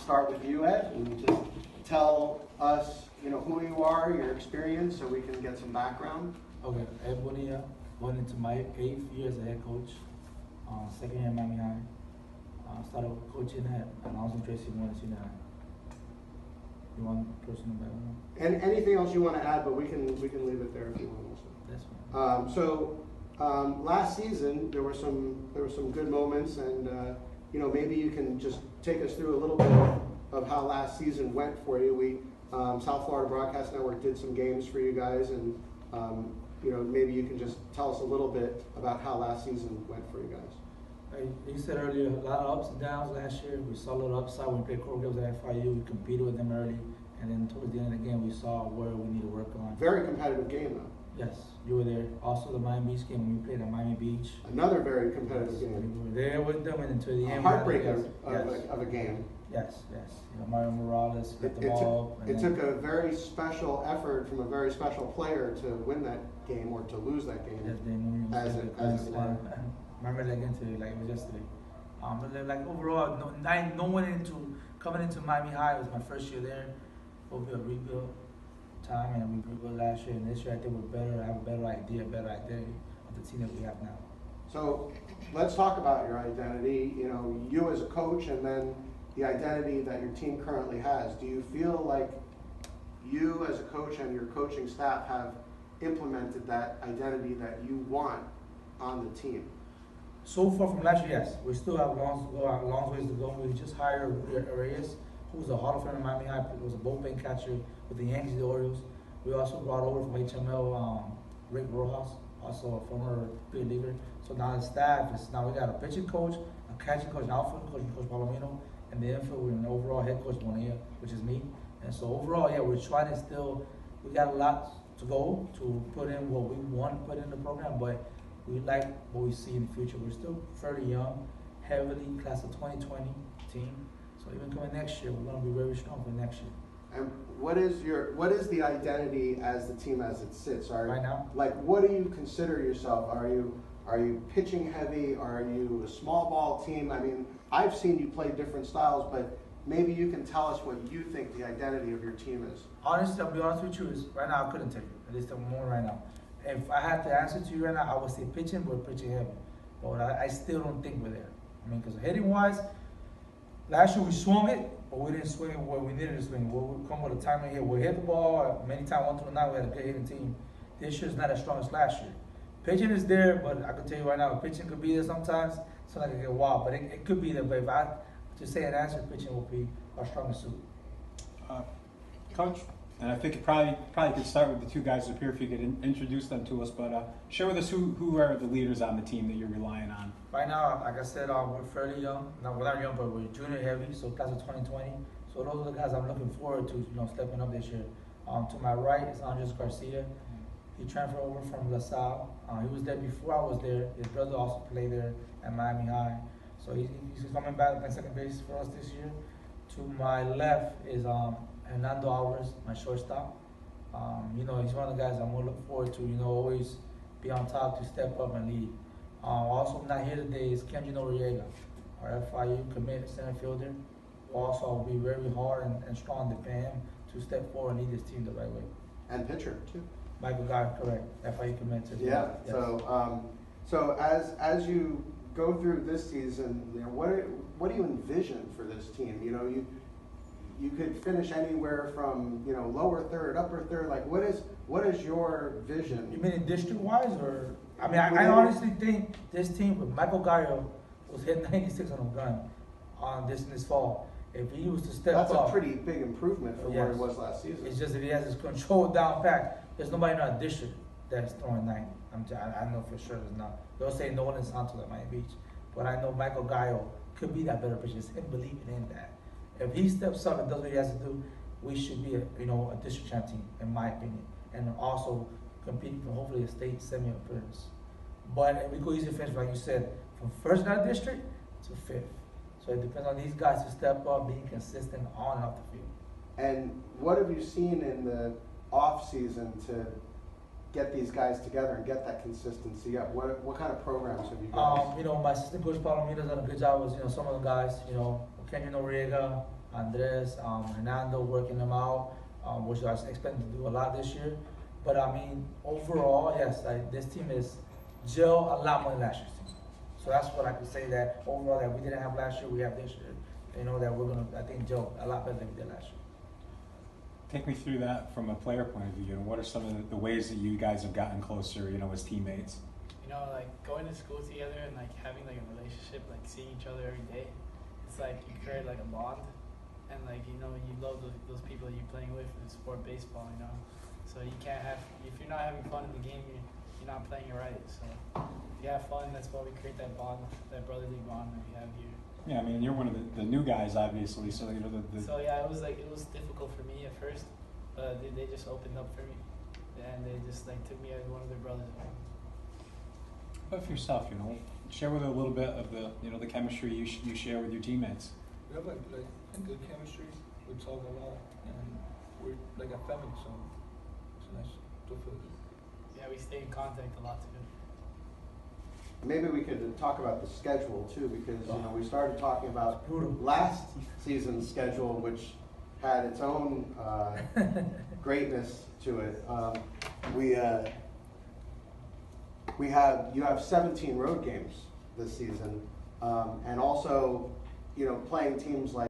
start with you, Ed, and just tell us, who you are, your experience, so we can get some background. Okay, Ed Bonilla, going into my 8th year as a head coach, second year at Miami High. Started coaching at Alonzo Tracy Morris Senior High. You want personal background? And anything else you want to add, but we can leave it there if you want also. That's fine. Last season there were some good moments, and maybe you can just take us through a little bit of how last season went for you. We South Florida Broadcast Network did some games for you guys, and maybe you can just tell us a little bit about how last season went for you guys. Like you said earlier, a lot of ups and downs last year. We saw a little upside when we played Coral Gables at FIU. We competed with them early, and then towards the end of the game, we saw where we need to work on. Very competitive game, though. Yes, you were there. Also, the Miami Beach game when we played at Miami Beach. Another very competitive game. We were there with them, and until the end. A heartbreaker of a game. Yes. Mario Morales got the ball. It took a very special effort from a very special player to win that game or to lose that game. Yes, as it were. I remember that again like it was yesterday. But like overall, coming into Miami High, it was my first year there. It'll be a rebuild time, and we rebuilt last year. And this year, I think we're better. I have a better identity of the team that we have now. So let's talk about your identity. You as a coach, and then the identity that your team currently has. Do you feel like you as a coach and your coaching staff have implemented that identity that you want on the team? So far from last year, yes. We still have long ways to go. We just hired Rudy Reyes, who's a Hall of Famer in Miami High. He was a bullpen catcher with the Yankees, the Orioles. We also brought over from HML Rick Rojas, also a former big leaguer. So now the staff we got a pitching coach, a catching coach, an outfield coach, Coach Palomino, and the infield we're an overall head coach Bonilla, which is me. And so overall, we're trying to we got a lot to go to put in what we want to put in the program, but we like what we see in the future. We're still fairly young, heavily class of 2020 team. So even coming next year, we're going to be very strong for next year. And what is the identity as the team as it sits? Right now? Like, what do you consider yourself? Are you pitching heavy? Are you a small ball team? I mean, I've seen you play different styles, but maybe you can tell us what you think the identity of your team is. Honestly, I'll be honest with you, is right now I couldn't tell you. At least I'm more right now. If I had to answer to you right now, I would say pitching, we're pitching heavy. But I still don't think we're there. I mean, because hitting wise, last year we swung it, but we didn't swing it where we needed to swing. We'll come with a time here. We hit the ball many times, 1 through 9. We had a good hitting team. This year's not as strong as last year. Pitching is there, but I can tell you right now, pitching could be there sometimes. Sometimes it can get wild, but it could be there. But if I to say an answer, pitching will be our strongest suit. Coach, and I think you probably could start with the two guys up here if you could introduce them to us. But share with us who are the leaders on the team that you're relying on. Right now, like I said, we're fairly young. We're not young, but we're junior heavy, so class of 2020. So those are the guys I'm looking forward to, stepping up this year. To my right is Andres Garcia. He transferred over from LaSalle. He was there before I was there. His brother also played there at Miami High. So he's coming back at second base for us this year. To my left is Hernando Alvarez, my shortstop. He's one of the guys I'm going to look forward to, always be on top to step up and lead. Also not here today is Kenji Noriega, our FIU commit center fielder. Also will be very hard and strong to depend him to step forward and lead this team the right way. And pitcher, too. Michael Guy, correct. FIU commit too. Yeah, yes. So as you go through this season, what do you envision for this team? You could finish anywhere from lower third, upper third. Like what is your vision? You mean in district wise, or I mean I honestly think this team with Michael Gallo was hitting 96 on a gun on this fall. If he was to step up, that's a pretty big improvement from where he was last season. It's just that he has his control down pat. There's nobody in our district that's throwing 90. I know for sure there's not. They'll say Nolan Santos at Miami Beach, but I know Michael Gallo could be that better pitcher. It's him believing in that. If he steps up and does what he has to do, we should be a district champ team, in my opinion, and also competing for hopefully a state semi-appearance. But we go easy finish, like you said, from first in our district to fifth. So it depends on these guys to step up, being consistent on and off the field. And what have you seen in the off season to get these guys together and get that consistency up? What kind of programs have you guys? My assistant coach Palomino's done a good job with some of the guys. Kenyon Noriega, Andres, Hernando, working them out, which I was expecting to do a lot this year. But I mean, overall, yes, this team is gel a lot more than last year's team. So that's what I could say, that overall that we didn't have last year, we have this year. You know, that we're gonna, I think, gel a lot better than we did last year. Take me through that from a player point of view. What are some of the ways that you guys have gotten closer, you know, as teammates? You know, like going to school together and like having like a relationship, like seeing each other every day. It's like you create like a bond, and like you know you love those people that you're playing with in sport baseball. You know, so you can't have, if you're not having fun in the game, you're not playing it right. So if you have fun, that's why we create that bond, that brotherly bond that we have here. Yeah, I mean, you're one of the new guys, obviously, so you know So yeah, it was difficult for me at first, but they just opened up for me, and they just like took me as one of their brothers. But for yourself, you know, share with a little bit of the chemistry you share with your teammates. We have like a good chemistry. We talk a lot, and we're like a family, so it's nice to feel good. Yeah, we stay in contact a lot too. Maybe we could talk about the schedule too, because you know we started talking about Brutal. last season's schedule, which had its own greatness to it. You have 17 road games this season, and also, you know, playing teams like